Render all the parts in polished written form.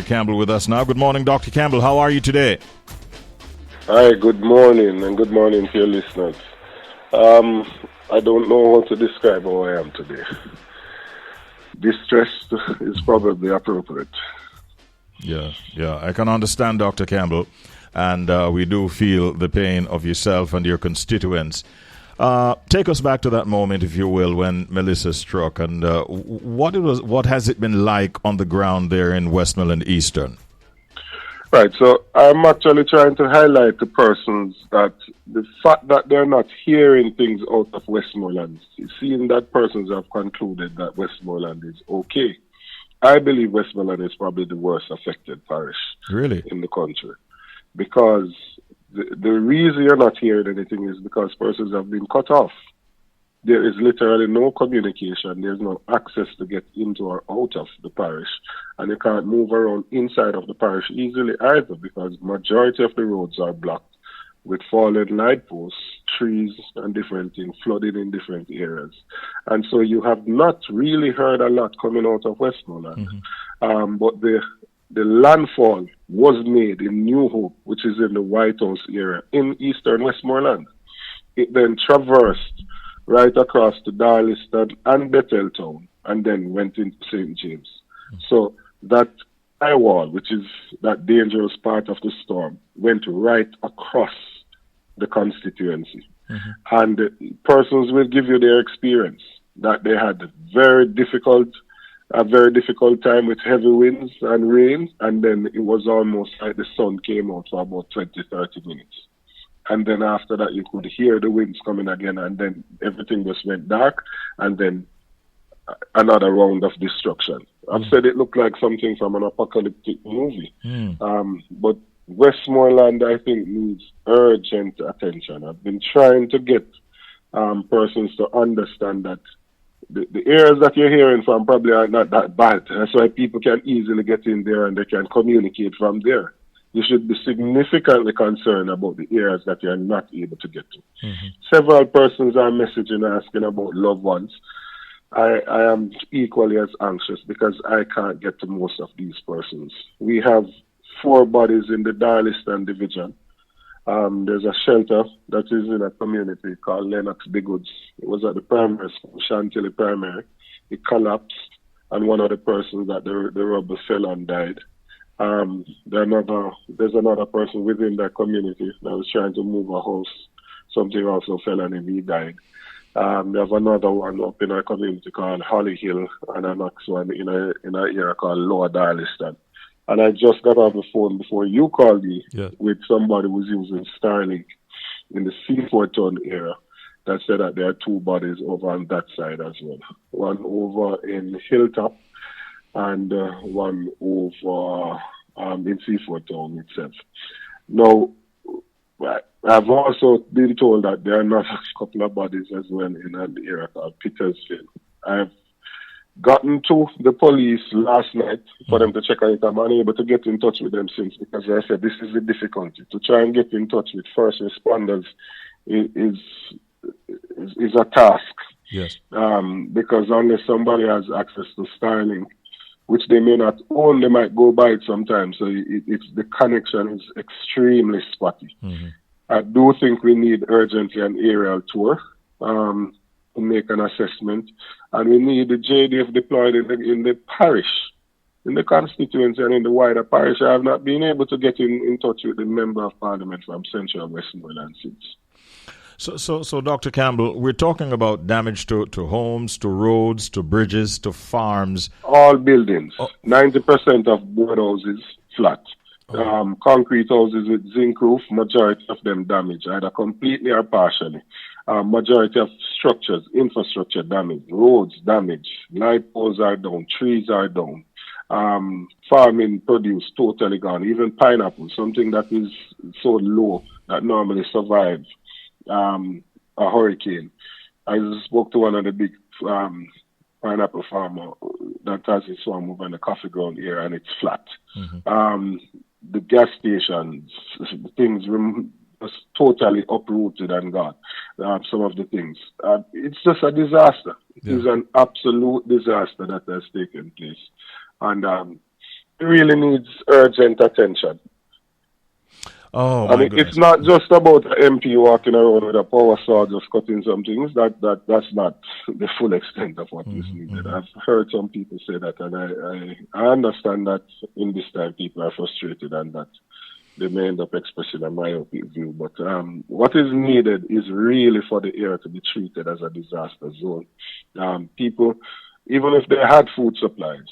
Dr. Campbell with us now. Good morning, Dr. Campbell. How are you today? Hi, good morning, and good morning to your listeners. I don't know how to describe how I am today. Distressed is probably appropriate. Yeah, I can understand, Dr. Campbell, and we do feel the pain of yourself and your constituents. Take us back to that moment, if you will, when Melissa struck, and what has it been like on the ground there in Westmoreland Eastern? Right, so I'm actually trying to highlight to persons that the fact that they're not hearing things out of Westmoreland, seeing that persons have concluded that Westmoreland is okay. I believe Westmoreland is probably the worst affected parish in the country, because the reason you're not hearing anything is because persons have been cut off. There is literally no communication. There's no access to get into or out of the parish. And you can't move around inside of the parish easily either, because majority of the roads are blocked with fallen light posts, trees, and different things flooded in different areas. And so you have not really heard a lot coming out of Westmoreland. But the landfall was made in New Hope, which is in the White House area, in eastern Westmoreland. It then traversed right across to Darliston and Betheltown, and then went into St. James. So that high wall, which is that dangerous part of the storm, went right across the constituency. And persons will give you their experience, that they had a very difficult time with heavy winds and rain, and then it was almost like the sun came out for about 20-30 minutes. And then after that, you could hear the winds coming again, and then everything just went dark, and then another round of destruction. I've said it looked like something from an apocalyptic movie. But Westmoreland, I think, needs urgent attention. I've been trying to get persons to understand that the areas that you're hearing from probably are not that bad. That's why people can easily get in there and they can communicate from there. You should be significantly concerned about the areas that you're not able to get to. Several persons are messaging asking about loved ones. I am equally as anxious because I can't get to most of these persons. We have 4 bodies in the Darliston division. There's a shelter that is in a community called Lennox Bigwoods. It was at the primary school, Chantilly Primary. It collapsed, and one of the persons that the rubber fell on died. There's another person within that community that was trying to move a house. Something also fell on him, he died. We have another one up in our community called Holly Hill, and a next one in an area called Lower Darliston. And I just got off the phone before you called me with somebody who's using Starlink in the Seaford Town area that said that there are 2 bodies over on that side as well. One over in Hilltop, and one over in Seaford Town itself. Now, I've also been told that there are not a couple of bodies as well in an area called Petersfield. I've gotten to the police last night for them to check on it. I'm unable to get in touch with them since, because I said this is the difficulty. To try and get in touch with first responders is a task. Yes. Because unless somebody has access to Starlink, which they may not own, they might go by it sometimes. So the connection is extremely spotty. I do think we need urgently an aerial tour to make an assessment, and we need the JDF deployed in the parish, in the constituency, and in the wider parish. I have not been able to get in touch with the Member of Parliament from Central Westmoreland since. So, Dr. Campbell, we're talking about damage to homes, to roads, to bridges, to farms. All buildings. 90% of board houses flat. Concrete houses with zinc roof, majority of them damaged, either completely or partially. Majority of structures, infrastructure damaged, roads damaged, light poles are down, trees are down. Farming produce totally gone. Even pineapple, something that is so low that normally survives a hurricane. I spoke to one of the big pineapple farmer that has his farm over in the coffee ground here, and it's flat. The gas stations, things was totally uprooted and gone. Some of the things. It's just a disaster. It is an absolute disaster that has taken place. And really needs urgent attention. Oh, I my mean, goodness. it's not just about an MP walking around with a power saw just cutting some things. That's not the full extent of what is needed. I've heard some people say that, and I understand that in this time people are frustrated and that they may end up expressing a myopic view. But what is needed is really for the area to be treated as a disaster zone. People, even if they had food supplies,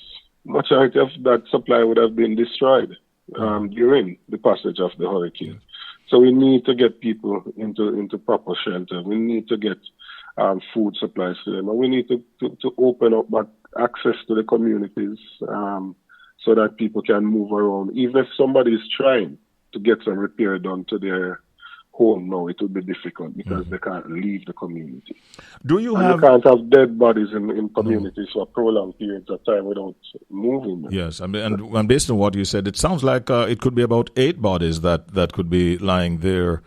majority of that supply would have been destroyed during the passage of the hurricane. So we need to get people into proper shelter. We need to get food supplies to them. And we need to open up that access to the communities so that people can move around. Even if somebody is trying to get some repair done to their home now, it will be difficult because they can't leave the community. You can't have dead bodies in communities for prolonged periods of time without moving them. Yes, and based on what you said, it sounds like it could be about 8 bodies that could be lying there.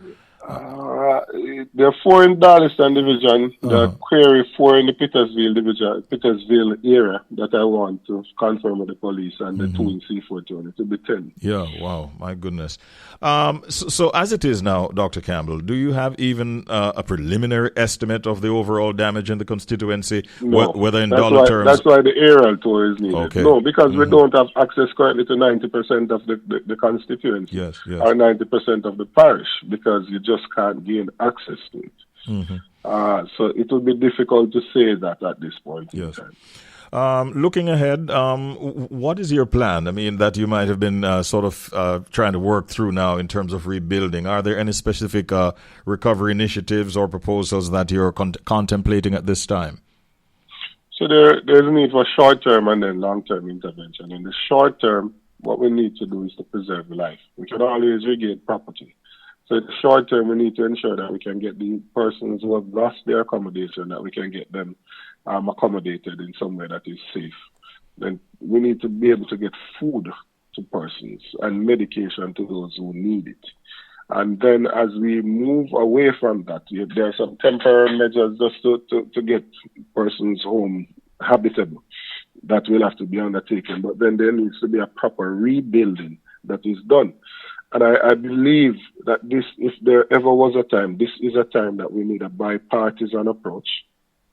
There are 4 in Darlington Division. There are query 4 in the Petersville area that I want to confirm with the police, and the 2 in Seaford. It will be 10. Yeah, wow, my goodness. So as it is now, Dr. Campbell, do you have even a preliminary estimate of the overall damage in the constituency, no, whether in dollar terms? That's why the aerial tour is needed. Okay. No, because we don't have access currently to 90% of the constituency, yes. or 90% of the parish, because you just can't gain access to it. So it will be difficult to say that at this point in time. Looking ahead, what is your plan? I mean, that you might have been trying to work through now in terms of rebuilding. Are there any specific recovery initiatives or proposals that you're contemplating at this time? So there's a need for short-term and then long-term intervention. In the short term, what we need to do is to preserve life. We can always regain property. So in the short term, we need to ensure that we can get the persons who have lost their accommodation, that we can get them accommodated in some way that is safe. Then we need to be able to get food to persons and medication to those who need it. And then as we move away from that, there are some temporary measures just to get persons home habitable that will have to be undertaken. But then there needs to be a proper rebuilding that is done. And I believe that if there ever was a time, this is a time that we need a bipartisan approach.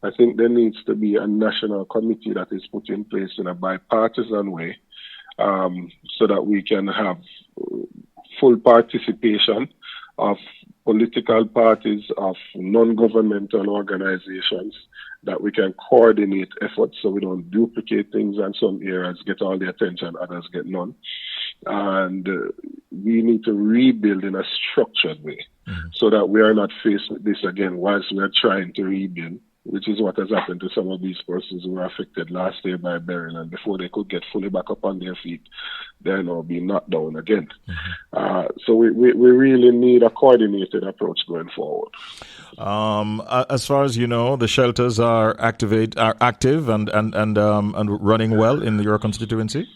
I think there needs to be a national committee that is put in place in a bipartisan way, so that we can have full participation of political parties, of non-governmental organizations, that we can coordinate efforts so we don't duplicate things and some areas get all the attention, others get none. And we need to rebuild in a structured way so that we are not faced with this again whilst we are trying to rebuild, which is what has happened to some of these persons who were affected last year by burial, and before they could get fully back up on their feet, they're now being knocked down again. So we really need a coordinated approach going forward. As far as you know, the shelters are active and running well in your constituency?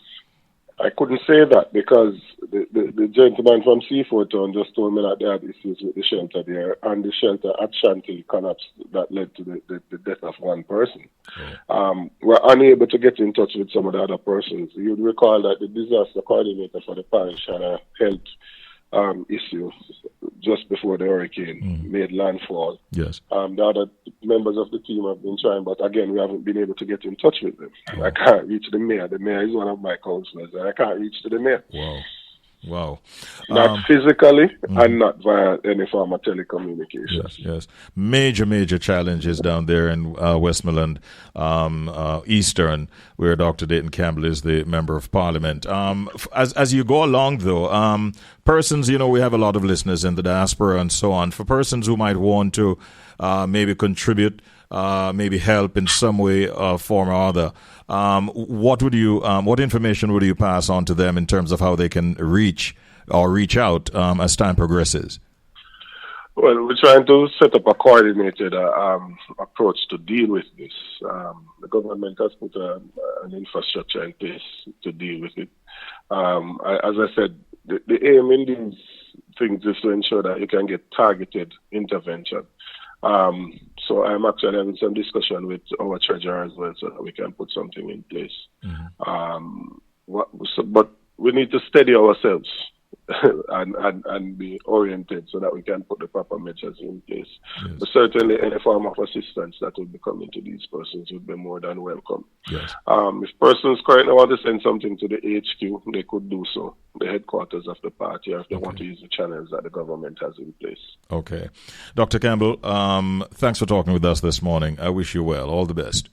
I couldn't say that because the gentleman from Seaford Town just told me that they had issues with the shelter there, and the shelter at Shanty collapsed that led to the death of one person. We're unable to get in touch with some of the other persons. You'd recall that the disaster coordinator for the parish had a health issue just before the hurricane made landfall. Yes. The other members of the team have been trying, but again, we haven't been able to get in touch with them. I can't reach the mayor. The mayor is one of my councillors, and I can't reach to the mayor. Wow. Not physically and not via any form of telecommunications. Yes. Major challenges down there in Westmoreland Eastern, where Dr. Dayton Campbell is the Member of Parliament. As you go along, though, persons, we have a lot of listeners in the diaspora and so on. For persons who might want to maybe contribute, maybe help in some way, form or other, what information would you pass on to them in terms of how they can reach out as time progresses? Well, we're trying to set up a coordinated approach to deal with this. The government has put an infrastructure in place to deal with it. As I said, the aim in these things is to ensure that you can get targeted intervention. So I'm actually having some discussion with our treasurer as well, so that we can put something in place. But we need to steady ourselves and be oriented so that we can put the proper measures in place. Yes. But certainly any form of assistance that will be coming to these persons would be more than welcome. Yes. If persons currently want to send something to the HQ, they could do so, the headquarters of the party, or if they want to use the channels that the government has in place. Okay. Dr. Campbell, thanks for talking with us this morning. I wish you well. All the best.